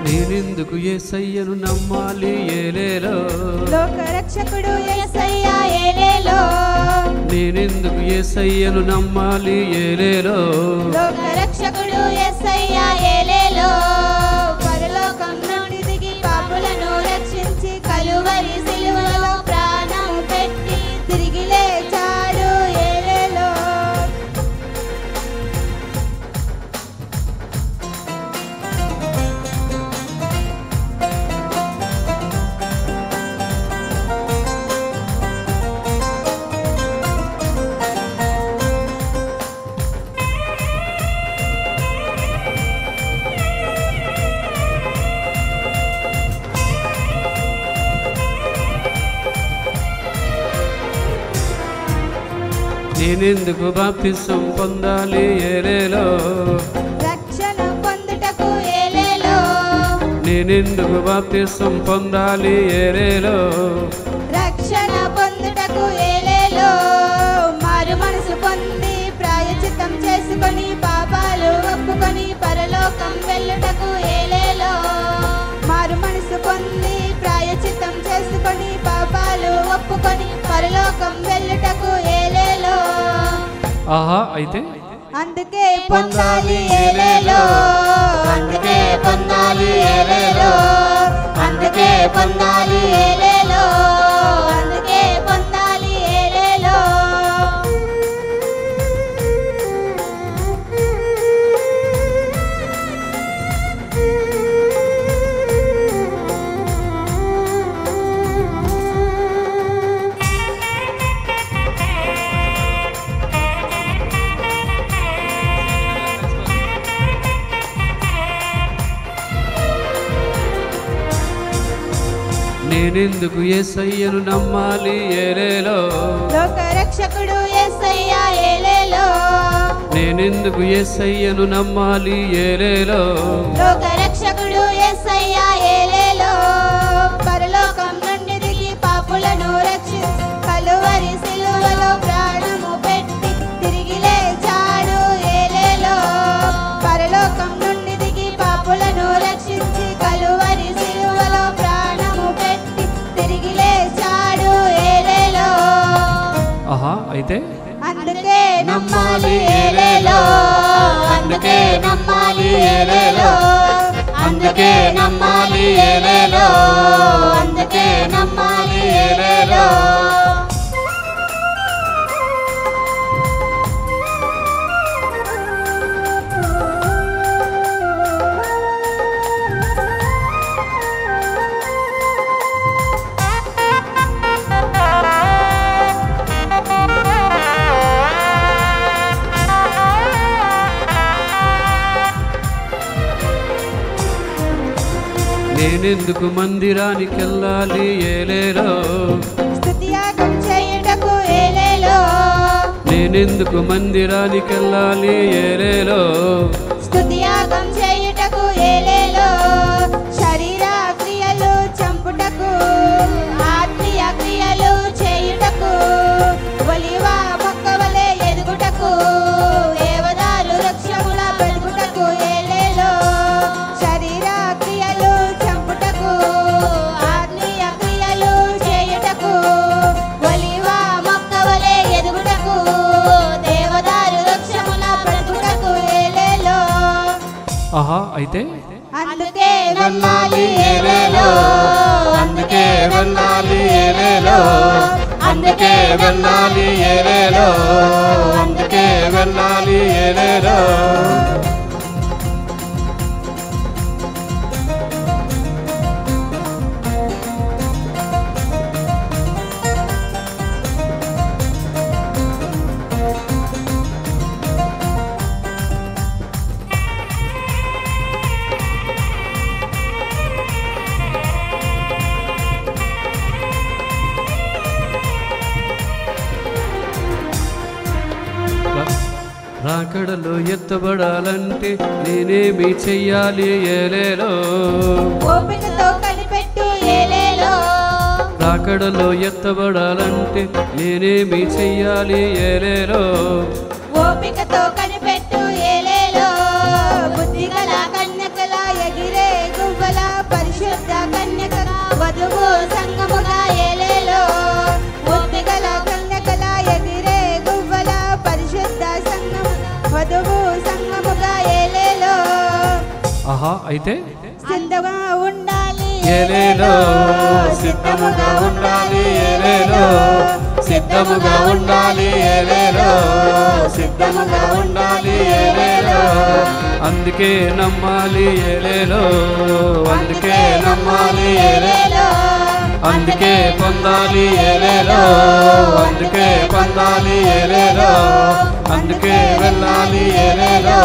నేనెందుకు యేసయ్యను నమ్మాలి ఏలేలో లోకరక్షకుడు యేసయ్య ఏలేలో నేనెందుకు యేసయ్యను నమ్మాలి ఏలేలో లోకరక్షకుడు యేసయ్య ఏలేలో పరలోకం నుండి దిగి పాపులను రక్షించి కలువరి సిలువలో ప్రాణం పెట్టి తిరిగి లేచాడు ఏలేలో నేనెందుకు బాప్తిసం పొందాలి ఏలేలో రక్షణ పొందుటకు ఏలేలో నేనెందుకు బాప్తిసం పొందాలి ఏలేలో రక్షణ పొందుటకు ఏలేలో మారు మనసు పొంది ప్రాయచిత్తం చేసుకొని పాపాలు ఒప్పుకొని పరలోకం వెళ్ళుటకు ఏలేలో మారు మనసు పొంది ప్రాయచిత్తం చేసుకొని పాపాలు ఒప్పుకొని పరలోకం వెళ్ళుటకు ఏలేలో ఆహా అయితే అందుకే పొందాలి ఏలేలో అందుకే పొందాలి ఏలేలో అందుకే పొందాలి ఏలేలో అందుకే పొందాలి ఏలేలో నేనెందుకు యేసయ్యను నమ్మాలి ఏలేలో లోకరక్షకుడు యేసయ్య ఏలేలో నేనెందుకు యేసయ్యను నమ్మాలి ఏలేలో లోకరక్షకుడు యేసయ్య ఏలేలో పరలోకం నుండి దిగి పాపులను రక్షించి కలువరి సిలువలో ప్రాణము పెట్టి తిరిగి లేచాడు ఏలేలో పరలోకం నుండి దిగి పాపులను రక్షించి కలువరి సిలువలో ప్రాణము పెట్టి తిరిగి లేచాడు ఏలేలో ఆహా అయితే అందుకే నమ్మాలి ఏలేలో అందుకే నమ్మాలి ఏలేలో అందుకే నమ్మాలి ఏలేలో అందుకే నమ్మాలి ఏలేలో నేనెందుకు మందిరానికి వెళ్ళాలి ఏలేలో స్తుతియాగం చేయుటకు ఏలేలో నేనెందుకు మందిరానికి వెళ్ళాలి ఏలేలో స్తుతియాగం చేయుటకు ఏలేలో శరీర క్రియలు చంపుటకు ఆత్మీయ క్రియలు చేయుటకు ఒలివ మొక్కవలే ఎదుగుటకు దేవదారు వృక్షముల పెరుగుటకు ఏలేలో శరీర క్రియలు చంపుటకు ఆత్మీయ క్రియలు చేయుటకు ఒలివ మొక్కవలే ఎదుగుటకు దేవదారు వృక్షముల పెరుగుటకు ఏలేలో ఆహా అయితే అందుకే వెళ్ళాలి ఏలేలో అందుకే వెళ్ళాలి ఏలేలో అందుకే వెళ్ళాలి ఏలేలో అందుకే వెళ్ళాలి ఏలేలో రాకడలో ఎత్తబడాలంటే నేనేమి చెయ్యాలి ఏలేలో ఓపికతో కనిపెట్టు ఏలేలో రాకడలో ఎత్తబడాలంటే నేనేమి చెయ్యాలి ఏలేలో ఓపికతో కనిపెట్టు ఏలేలో బుద్ధిగల కన్యకల ఎగిరే గువ్వల పరిశుద్ధ కన్యకల వధువు సంగముగా ఏలేలో బుద్ధిగల కన్యకల ఎగిరే గువ్వల పరిశుద్ధ సంగము వధువు సంగముగా ఏలేలో ఆహా అయితే సిద్ధంగా ఉండాలి ఏలేలో సిద్ధముగా ఉండాలి ఏలేలో సిద్ధముగా ఉండాలి ఏలేలో సిద్ధముగా ఉండాలి ఏలేలో అందుకే నమ్మాలి ఏలేలో అందుకే నమ్మాలి ఏలేలో అందుకే పొందాలి ఏలేలో అందుకే పొందాలి ఏలేలో అందుకే వెళ్ళాలి ఏలేలో